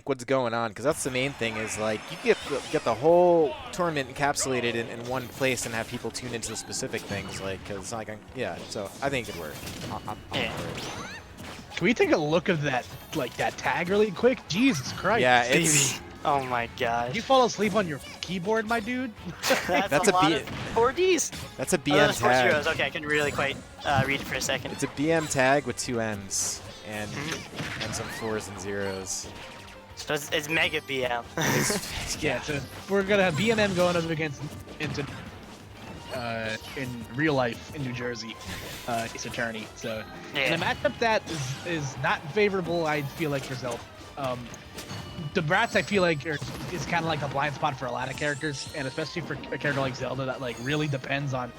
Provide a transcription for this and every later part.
like what's going on, because that's the main thing. Is like you get the whole tournament encapsulated in one place and have people tune into the specific things. Like, because like yeah, so I think it could work. I'm for it. Can we take a look at that that tag really quick? Jesus Christ. Yeah, it's. Oh my god. You fall asleep on your keyboard, my dude? That's a lot of 4Ds. That's a BM tag. Zeros. Okay, I couldn't really quite read it for a second. It's a BM tag with 2 M's and some 4s and 0s. So it's mega BM. Yeah, so we're gonna have BMM going up against in real life in New Jersey, AceAttorney. So in a matchup that is not favorable, I feel like for Zelda. The Brats, I feel like, is kind of like a blind spot for a lot of characters, and especially for a character like Zelda that like really depends on,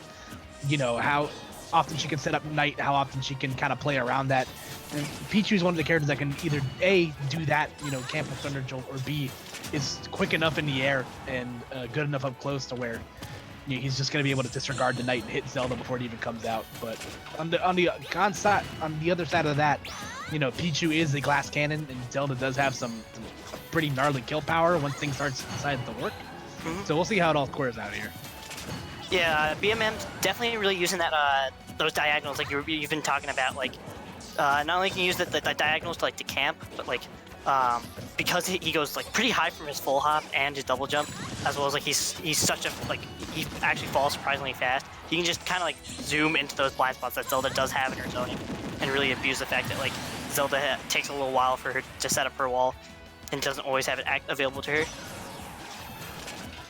you know, how often she can set up Knight, how often she can kind of play around that. And Pichu is one of the characters that can either A, do that, you know, camp with Thunder Jolt, or B, is quick enough in the air and good enough up close to where he's just going to be able to disregard the Knight and hit Zelda before it even comes out. But on the other side of that, you know, Pichu is a glass cannon, and Zelda does have some pretty gnarly kill power once things decide to work. So we'll see how it all squares out here. Yeah, BMM's definitely really using that those diagonals like you've been talking about. Like, not only can you use the diagonals to to camp, but like because he goes like pretty high from his full hop and his double jump, as well as like he's such a he actually falls surprisingly fast. You can just kind of like zoom into those blind spots that Zelda does have in her zoning, and really abuse the fact that like Zelda takes a little while for her to set up her wall, and doesn't always have it available to her.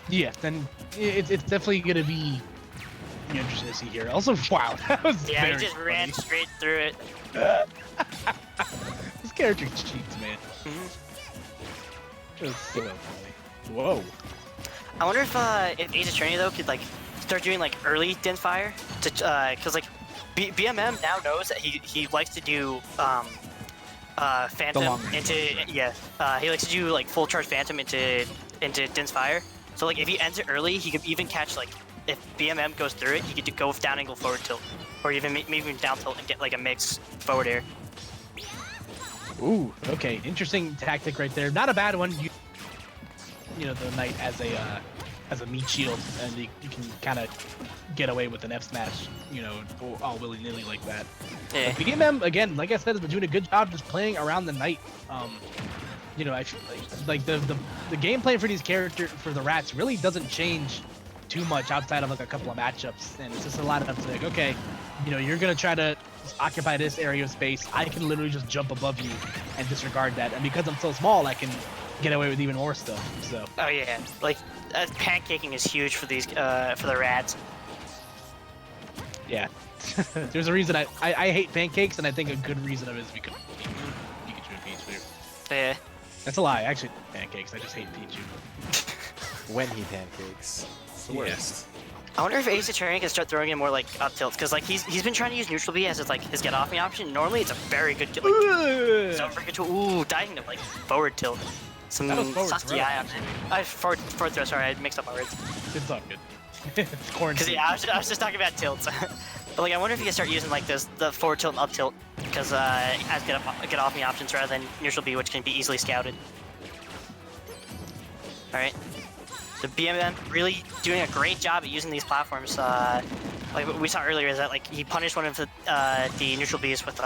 Yeah, then it's definitely gonna be interesting to see here. Also, wow, that was yeah, very he just funny. ran straight through it. This character cheats, man. It was so funny. Whoa. I wonder if AceAttorney though could like start doing like early din fire to because like BMM now knows that he likes to do Phantom into he likes to do like full charge Phantom into Din's fire. So like if he ends it early, he could even catch like if BMM goes through it, he could go with down angle forward tilt, or even maybe down tilt and get like a mix forward air. Ooh, okay, interesting tactic right there. Not a bad one. You know, the Knight as a meat shield, and you can kind of get away with an F smash, you know, all willy nilly like that. Yeah. BMM again, like I said, has been doing a good job just playing around the Knight. You know, I feel like the gameplay for these characters, for the Rats, really doesn't change too much outside of like a couple of matchups, and it's just a lot of like, okay, you know, you're gonna try to occupy this area of space. I can literally just jump above you and disregard that, and because I'm so small, I can get away with even more stuff. So. Oh yeah, like pancaking is huge for these for the Rats. Yeah, there's a reason I hate pancakes, and I think a good reason of it is because Pikachu and Pichu. Yeah. That's a lie. I actually hate pancakes. I just hate Pichu. When he pancakes, it's the worst. I wonder if AceAttorney can start throwing in more like up tilts, because like he's been trying to use neutral B as his get off me option. Normally it's a very good kill. Like, so very good tool. Ooh, diving to like forward tilt. Some Sasuke eye option. Forward throw. Sorry, I mixed up my words. It's all good. It's quarantine. Because yeah, I was just talking about tilts. But like I wonder if you can start using like the forward tilt and up tilt, because as get off me options rather than neutral B, which can be easily scouted. All right. So BMM really doing a great job at using these platforms. Like what we saw earlier is that like he punished one of the neutral Bs with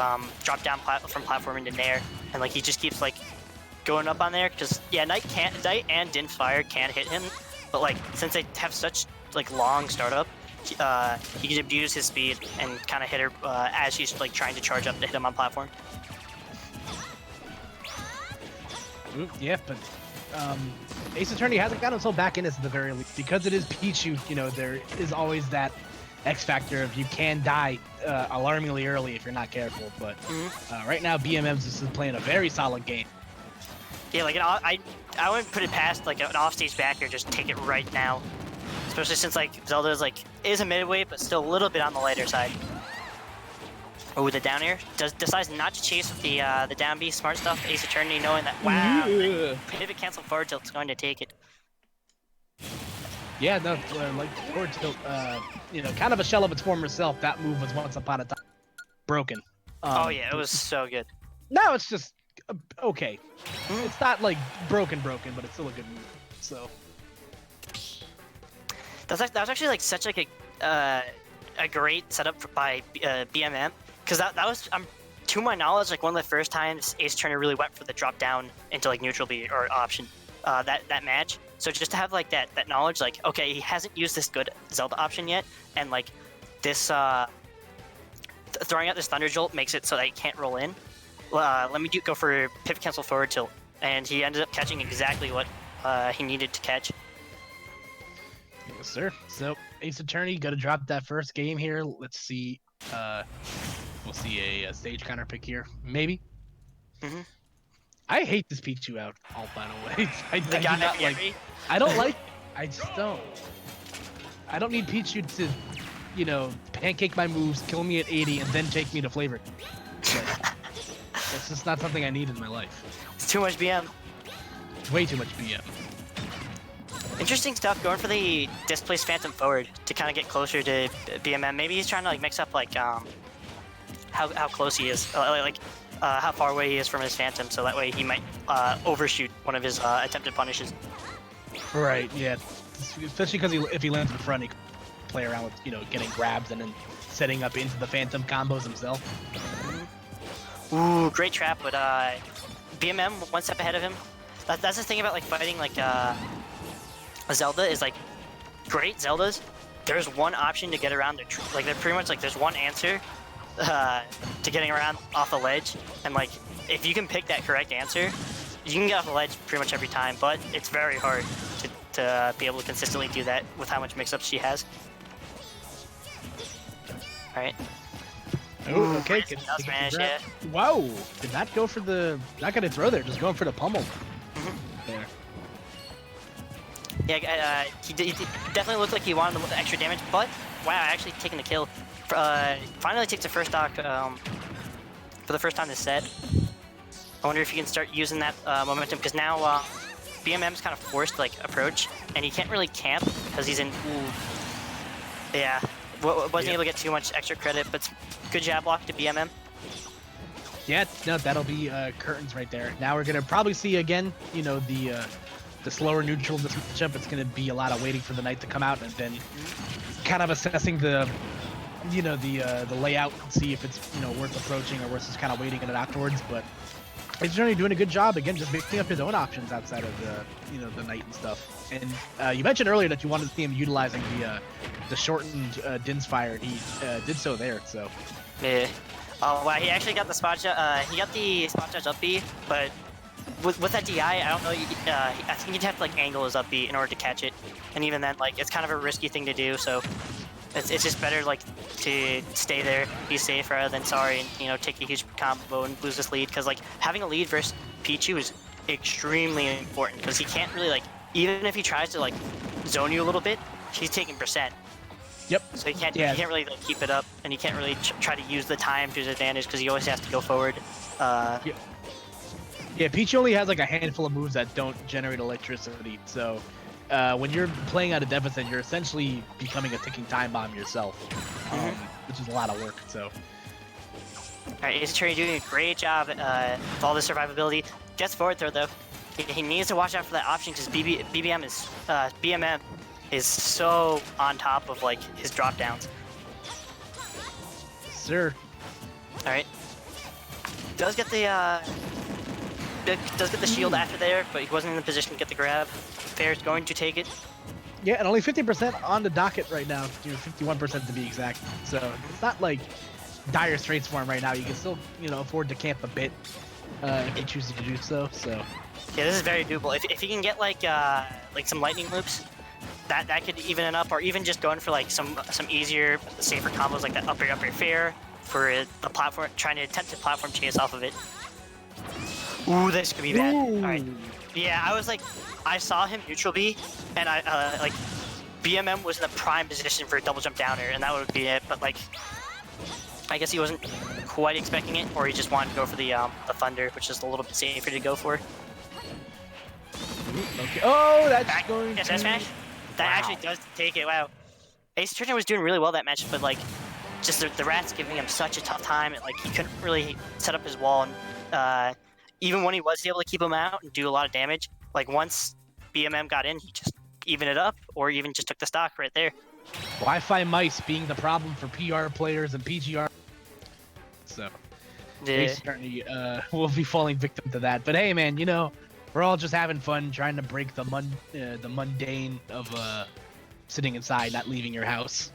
drop down from platform into Nair, and like he just keeps like going up on there, because yeah, Knight and Din Fire can hit him, but like since they have such like long startup, he can abuse his speed and kind of hit her as she's like trying to charge up to hit him on platform. Yeah, but AceAttorney hasn't gotten himself back in this at the very least. Because it is Pichu, you know, there is always that X factor of you can die alarmingly early if you're not careful. But right now, BMM's is playing a very solid game. Yeah, like I wouldn't put it past like an offstage backer, just take it right now. Especially since like Zelda is a midweight, but still a little bit on the lighter side. Oh, the down air decides not to chase with the down B. Smart stuff. AceAttorney knowing that pivot cancel forward tilt's going to take it. Yeah, no, like forward tilt, you know, kind of a shell of its former self. That move was once upon a time broken. Oh yeah, it was so good. Now it's just okay. It's not like broken, but it's still a good move. So that was actually like such like a great setup by BMM, because that was to my knowledge like one of the first times AceAttorney really went for the drop down into like neutral B or option that match. So just to have like that knowledge, like okay, he hasn't used this good Zelda option yet, and like this throwing out this Thunder Jolt makes it so that he can't roll in. Let me go for pivot cancel forward tilt, and he ended up catching exactly what he needed to catch. yes, sir. So AceAttorney got to drop that first game here. Let's see. We'll see a stage counter pick here, maybe. Mm-hmm. I hate this Pichu out all, by the way. I do guy not like. every- I don't like. I just don't. I don't need Pichu to, you know, pancake my moves, kill me at 80, and then take me to flavor. It's just not something I need in my life. It's too much BM. Way too much BM. Interesting stuff, going for the displaced Phantom forward to kind of get closer to BMM. Maybe he's trying to like mix up like how close he is, how far away he is from his Phantom, so that way he might overshoot one of his attempted punishes. Right. Yeah. Especially because if he lands in front, he can play around with getting grabs and then setting up into the Phantom combos himself. Ooh, great trap, but BMM one step ahead of him. That's the thing about like fighting like a Zelda is like great Zeldas. There's one option to get around the like they're pretty much like there's one answer to getting around off the ledge, and like if you can pick that correct answer, you can get off the ledge pretty much every time. But it's very hard to be able to consistently do that with how much mix-ups she has. All right. Oh, okay. Smash, yeah. Wow, did not go for the not gonna throw there, just going for the pummel. There. Yeah, he definitely looked like he wanted the extra damage, but wow, actually taking the kill. Finally takes the first stock for the first time this set. I wonder if he can start using that momentum, because now BMM's kind of forced like approach, and he can't really camp because he's in. Yeah, wasn't able to get too much extra credit, but good jab block to BMM. Yeah, no, that'll be curtains right there. Now we're gonna probably see again, the slower neutral in this matchup. It's gonna be a lot of waiting for the knight to come out and then kind of assessing the layout and see if it's worth approaching or worth just kind of waiting it afterwards. But he's generally doing a good job again, just mixing up his own options outside of the knight and stuff. And you mentioned earlier that you wanted to see him utilizing the shortened Din's Fire. He did so there. So yeah. Oh wow, he actually got the spot judge. He got the spot judge up B, but with that DI, I don't know. I think you'd have to like angle his up B in order to catch it, and even then, like it's kind of a risky thing to do. So it's just better like to stay there, be safe rather than sorry and take a huge combo and lose this lead. Because like having a lead versus Pichu is extremely important, because he can't really like, even if he tries to like zone you a little bit, he's taking percent. Yep. So he can't really like keep it up, and he can't really try to use the time to his advantage, because he always has to go forward. Yeah, Pichu only has like a handful of moves that don't generate electricity. So when you're playing at a deficit, you're essentially becoming a ticking time bomb yourself, which is a lot of work. So. All right, AceAttorney doing a great job with all the survivability. Gets forward throw though. He needs to watch out for that option, because BMM is so on top of like his drop downs. Sir. All right. Does get the shield after there, but he wasn't in the position to get the grab. Fair's going to take it. Yeah, and only 50% on the docket right now. 51% to be exact. So it's not like dire straits for him right now. You can still afford to camp a bit if he chooses to do so. So. Yeah, this is very doable. If he can get like some lightning loops, that could even it up, or even just going for like some easier, safer combos like that up air fair for the platform, trying to attempt to platform chase off of it. Ooh, this could be bad. Ooh. All right. Yeah, I saw him neutral B, and I like BMM was in the prime position for a double jump downer, and that would be it. But like, I guess he wasn't quite expecting it, or he just wanted to go for the thunder, which is a little bit safer to go for. Okay. Oh, that's going to... smash? That actually does take it. Wow. AceAttorney was doing really well that match, but like, just the rats giving him such a tough time. And, like, he couldn't really set up his wall, and even when he was able to keep him out and do a lot of damage, like once BMM got in, he just evened it up, or even just took the stock right there. Wi-Fi mice being the problem for PR players and PGR. So Yeah. certainly will be falling victim to that. But hey, man, you know, we're all just having fun, trying to break the mundane of sitting inside, not leaving your house.